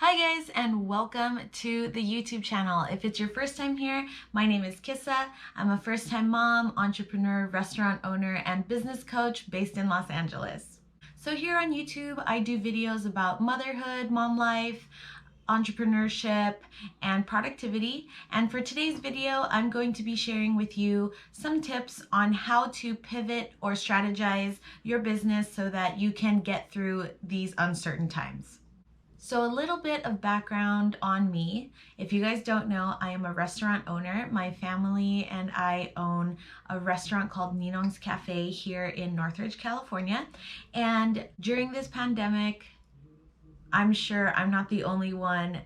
Hi guys, and welcome to the YouTube channel. If it's your first time here, my name is Kissa. I'm a first-time mom, entrepreneur, restaurant owner, and business coach based in Los Angeles. So here on YouTube, I do videos about motherhood, mom life, entrepreneurship, and productivity. And for today's video, I'm going to be sharing with you some tips on how to pivot or strategize your business so that you can get through these uncertain times. So a little bit of background on me. If you guys don't know, I am a restaurant owner. My family and I own a restaurant called Ninong's Cafe here in Northridge, California. And during this pandemic, I'm sure I'm not the only one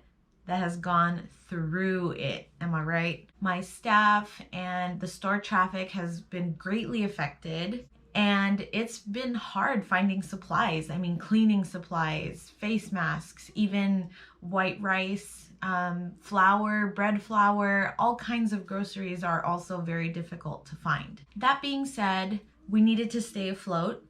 that has gone through it. Am I right? My staff and the store traffic has been greatly affected. And it's been hard finding supplies. I mean, cleaning supplies, face masks, even white rice, flour, bread flour, all kinds of groceries are also very difficult to find. That being said, we needed to stay afloat.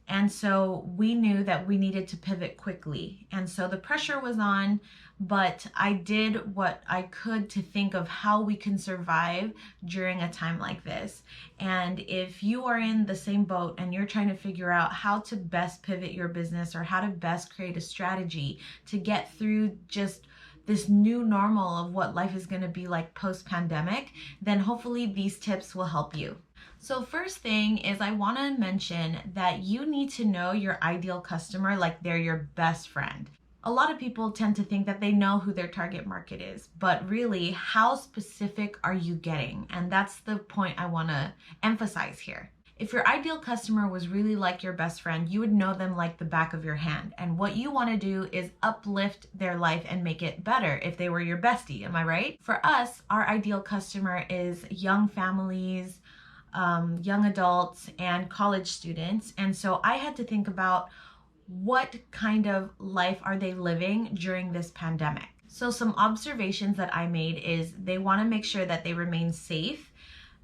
And so we knew that we needed to pivot quickly. And so the pressure was on, but I did what I could to think of how we can survive during a time like this. And if you are in the same boat and you're trying to figure out how to best pivot your business or how to best create a strategy to get through just this new normal of what life is going to be like post-pandemic, then hopefully these tips will help you. So first thing is I want to mention that you need to know your ideal customer like they're your best friend. A lot of people tend to think that they know who their target market is, but really, how specific are you getting? And that's the point I want to emphasize here. If your ideal customer was really like your best friend, you would know them like the back of your hand. And what you want to do is uplift their life and make it better if they were your bestie. Am I right? For us, our ideal customer is young families, young adults, and college students. And so I had to think about what kind of life are they living during this pandemic. So some observations that I made is they want to make sure that they remain safe,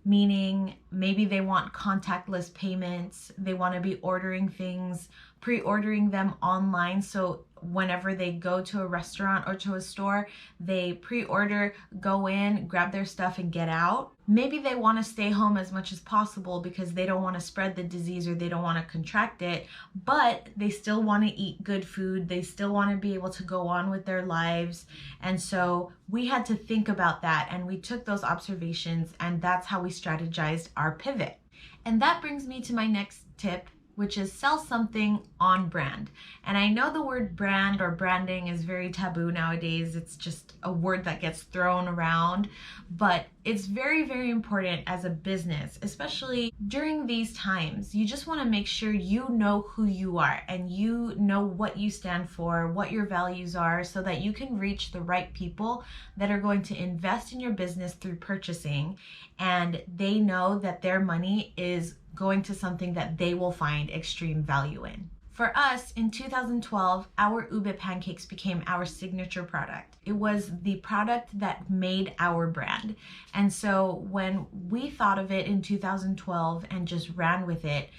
meaning maybe they want contactless payments, they want to be ordering things, pre-ordering them online, so whenever they go to a restaurant or to a store, they pre-order, go in, grab their stuff and get out. Maybe they want to stay home as much as possible because they don't want to spread the disease or they don't want to contract it, but they still want to eat good food. They still want to be able to go on with their lives. And so we had to think about that, and we took those observations, and that's how we strategized our pivot. And that brings me to my next tip, which is sell something on brand. And I know the word brand or branding is very taboo nowadays. It's just a word that gets thrown around, but it's very, very important as a business, especially during these times. You just want to make sure you know who you are and you know what you stand for, what your values are, so that you can reach the right people that are going to invest in your business through purchasing, and they know that their money is going to something that they will find extreme value in. For us, in 2012, our ube pancakes became our signature product. It was the product that made our brand. And so when we thought of it in 2012 and just ran with it,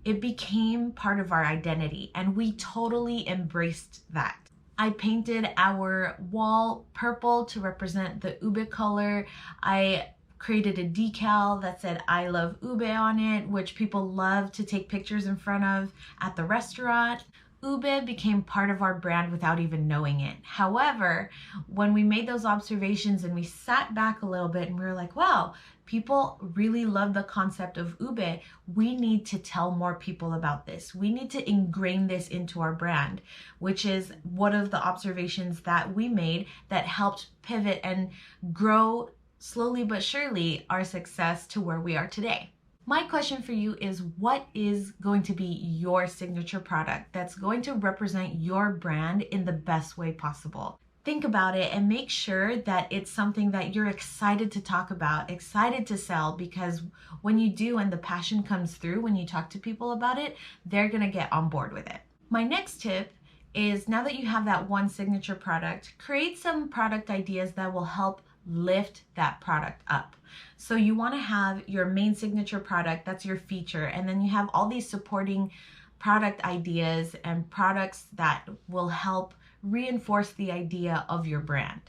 it became part of our identity, and we totally embraced that. I painted our wall purple to represent the ube color. I created a decal that said "I love ube" on it, which people love to take pictures in front of at the restaurant. Ube became part of our brand without even knowing it. However, when we made those observations and we sat back a little bit and we were like, wow, people really love the concept of ube. We need to tell more people about this. We need to ingrain this into our brand, which is one of the observations that we made that helped pivot and grow slowly but surely our success to where we are today. My question for you is, what is going to be your signature product that's going to represent your brand in the best way possible? Think about it and make sure that it's something that you're excited to talk about, excited to sell, because when you do and the passion comes through when you talk to people about it, they're gonna get on board with it. My next tip is, now that you have that one signature product, create some product ideas that will help lift that product up. So you want to have your main signature product, that's your feature, and then you have all these supporting product ideas and products that will help reinforce the idea of your brand.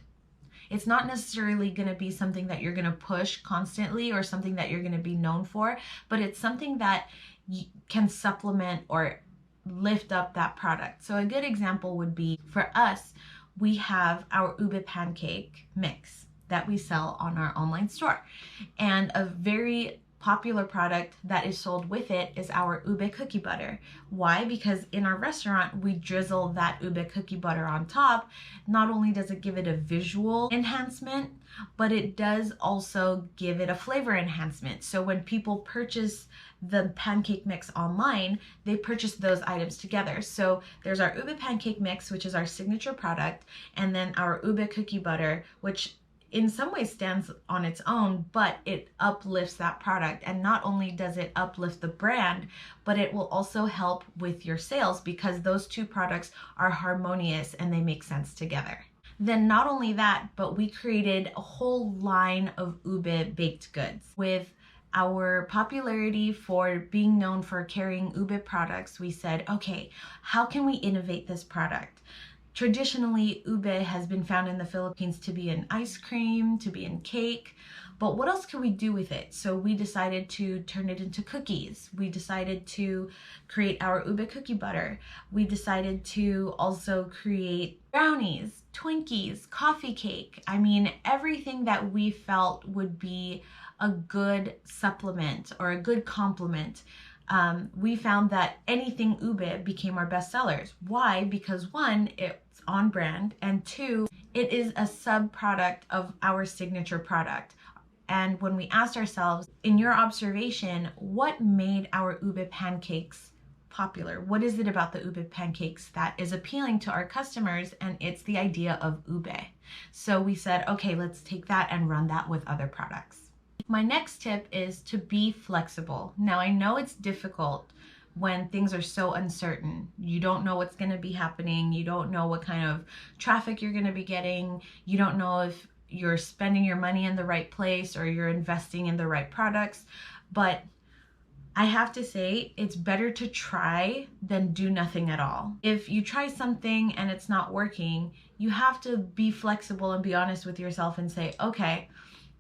It's not necessarily going to be something that you're going to push constantly or something that you're going to be known for, but it's something that can supplement or lift up that product. So a good example would be, for us, we have our ube pancake mix that we sell on our online store. And a very popular product that is sold with it is our ube cookie butter. Why? Because in our restaurant, we drizzle that ube cookie butter on top. Not only does it give it a visual enhancement, but it does also give it a flavor enhancement. So when people purchase the pancake mix online, they purchase those items together. So there's our ube pancake mix, which is our signature product, and then our ube cookie butter, which in some ways stands on its own, but it uplifts that product. And not only does it uplift the brand, but it will also help with your sales because those two products are harmonious and they make sense together. Then not only that, but we created a whole line of ube baked goods. With our popularity for being known for carrying ube products, we said, okay, how can we innovate this product? Traditionally, ube has been found in the Philippines to be in ice cream, to be in cake, but what else can we do with it? So we decided to turn it into cookies. We decided to create our ube cookie butter. We decided to also create brownies, Twinkies, coffee cake. I mean, everything that we felt would be a good supplement or a good complement. We found that anything ube became our best sellers. Why? Because one, it's on brand, and two, it is a sub-product of our signature product. And when we asked ourselves, in your observation, what made our ube pancakes popular? What is it about the ube pancakes that is appealing to our customers? And it's the idea of ube. So we said, okay, let's take that and run that with other products. My next tip is to be flexible. Now, I know it's difficult when things are so uncertain. You don't know what's going to be happening. You don't know what kind of traffic you're going to be getting. You don't know if you're spending your money in the right place or you're investing in the right products. But I have to say, it's better to try than do nothing at all. If you try something and it's not working, you have to be flexible and be honest with yourself and say, okay,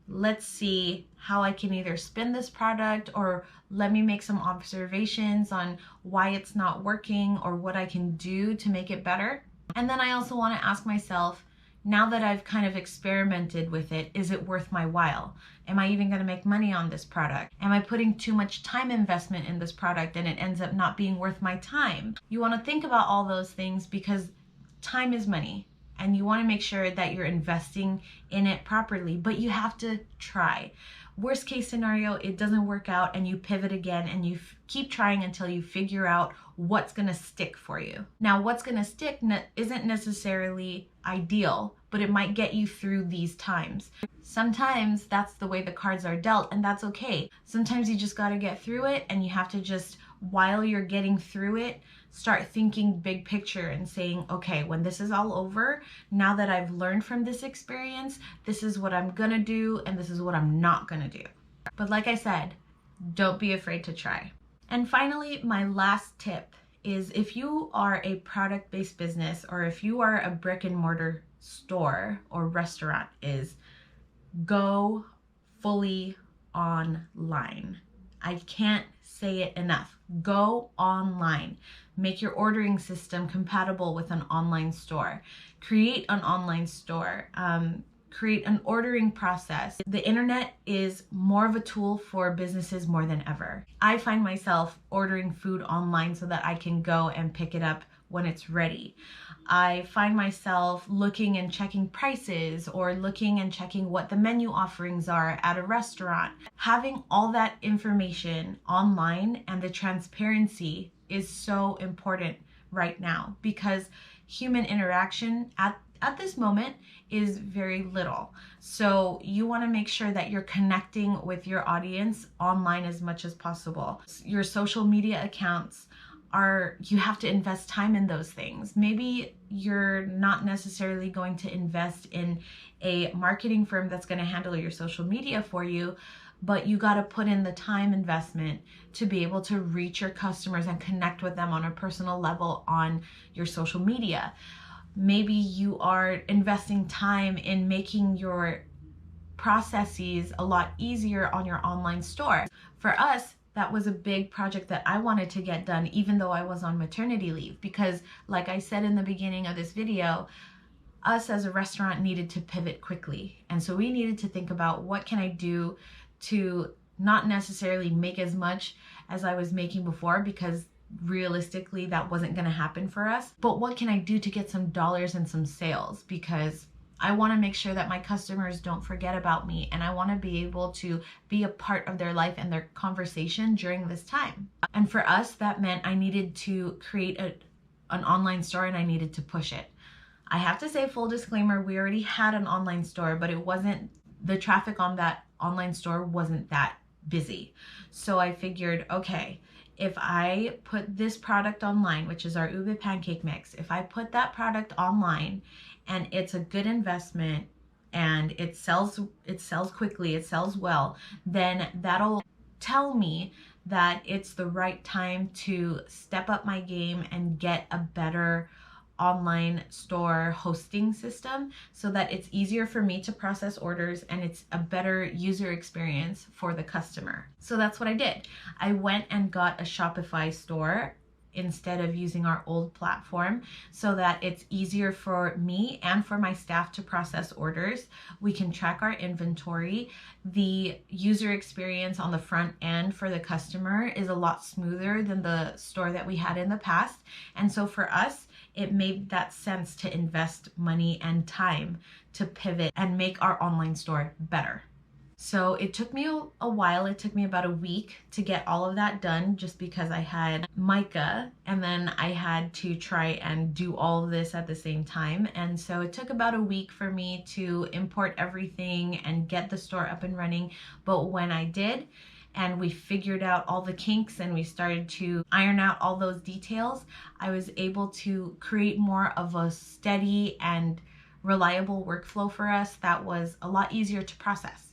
let's see how I can either spin this product, or let me make some observations on why it's not working or what I can do to make it better. And then I also want to ask myself, now that I've kind of experimented with it, is it worth my while? Am I even going to make money on this product? Am I putting too much time investment in this product and it ends up not being worth my time? You want to think about all those things because time is money. And you want to make sure that you're investing in it properly, but you have to try. Worst case scenario, it doesn't work out and you pivot again and you keep trying until you figure out what's going to stick for you. Now, what's going to stick isn't necessarily ideal, but it might get you through these times. Sometimes that's the way the cards are dealt, and that's okay. Sometimes you just got to get through it, and you have to just, while you're getting through it, start thinking big picture and saying, okay, when this is all over, now that I've learned from this experience, this is what I'm gonna do and this is what I'm not gonna do. But like I said, don't be afraid to try. And finally, my last tip is, if you are a product-based business or if you are a brick and mortar store or restaurant, is go fully online. I can't say it enough. Go online. Make your ordering system compatible with an online store. Create an online store. Create an ordering process. The internet is more of a tool for businesses more than ever. I find myself ordering food online so that I can go and pick it up when it's ready. I find myself looking and checking prices or looking and checking what the menu offerings are at a restaurant. Having all that information online and the transparency is so important right now, because human interaction at this moment is very little. So you want to make sure that you're connecting with your audience online as much as possible. Your social media accounts you have to invest time in those things. Maybe you're not necessarily going to invest in a marketing firm that's going to handle your social media for you, but you got to put in the time investment to be able to reach your customers and connect with them on a personal level on your social media. maybe you are investing time in making your processes a lot easier on your online store. For us, that was a big project that I wanted to get done even though I was on maternity leave, because like I said in the beginning of this video, us as a restaurant needed to pivot quickly. And so we needed to think about, what can I do to not necessarily make as much as I was making before, because realistically that wasn't going to happen for us, but what can I do to get some dollars and some sales, because I want to make sure that my customers don't forget about me, and I want to be able to be a part of their life and their conversation during this time. And for us, that meant I needed to create an online store, and I needed to push it. I have to say, full disclaimer, we already had an online store, but it wasn't, the traffic on that online store wasn't that busy. So I figured, okay, if I put this product online, which is our ube pancake mix, if I put that product online and it's a good investment and it sells quickly, it sells well, then that'll tell me that it's the right time to step up my game and get a better online store hosting system, so that it's easier for me to process orders and it's a better user experience for the customer. So that's what I did. I went and got a Shopify store instead of using our old platform, so that it's easier for me and for my staff to process orders. We can track our inventory. The user experience on the front end for the customer is a lot smoother than the store that we had in the past. And so for us, it made that sense to invest money and time to pivot and make our online store better. So it took me a while. It took me about a week to get all of that done, just because I had Micah and then I had to try and do all of this at the same time. And so it took about a week for me to import everything and get the store up and running. But when I did, and we figured out all the kinks and we started to iron out all those details, I was able to create more of a steady and reliable workflow for us that was a lot easier to process.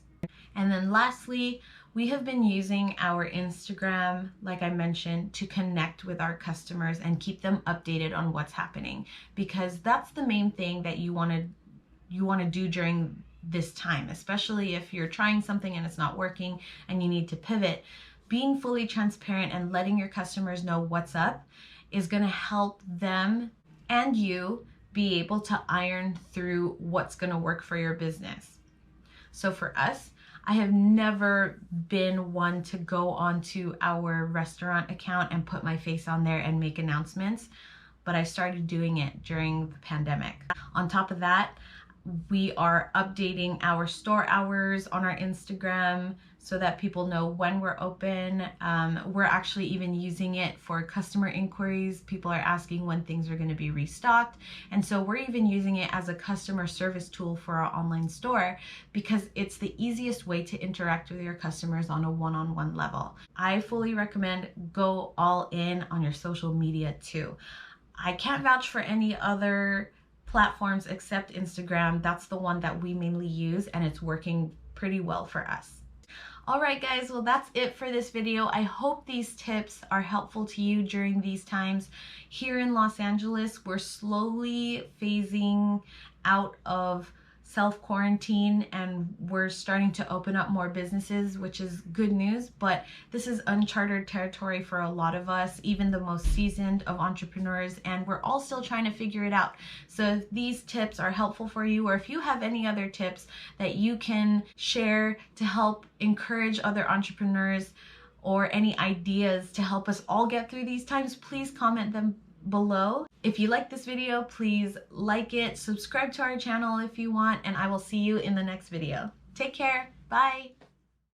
And then lastly, we have been using our Instagram, like I mentioned, to connect with our customers and keep them updated on what's happening, because that's the main thing that you want to do during this time, especially if you're trying something and it's not working and you need to pivot. Being fully transparent and letting your customers know what's up is going to help them and you be able to iron through what's going to work for your business. So for us, I have never been one to go onto our restaurant account and put my face on there and make announcements, but I started doing it during the pandemic. On top of that, we are updating our store hours on our Instagram so that people know when we're open. We're actually even using it for customer inquiries. People are asking when things are going to be restocked. And so we're even using it as a customer service tool for our online store, because it's the easiest way to interact with your customers on a one-on-one level. I fully recommend go all in on your social media too. I can't vouch for any other platforms except Instagram. That's the one that we mainly use, and it's working pretty well for us. All right, guys, well, that's it for this video. I hope these tips are helpful to you during these times. Here in Los Angeles, we're slowly phasing out of self-quarantine and we're starting to open up more businesses, which is good news, but this is uncharted territory for a lot of us, even the most seasoned of entrepreneurs, and we're all still trying to figure it out. So if these tips are helpful for you, or if you have any other tips that you can share to help encourage other entrepreneurs, or any ideas to help us all get through these times, please comment them below. If you like this video, please like it, subscribe to our channel if you want, and I will see you in the next video. Take care. Bye.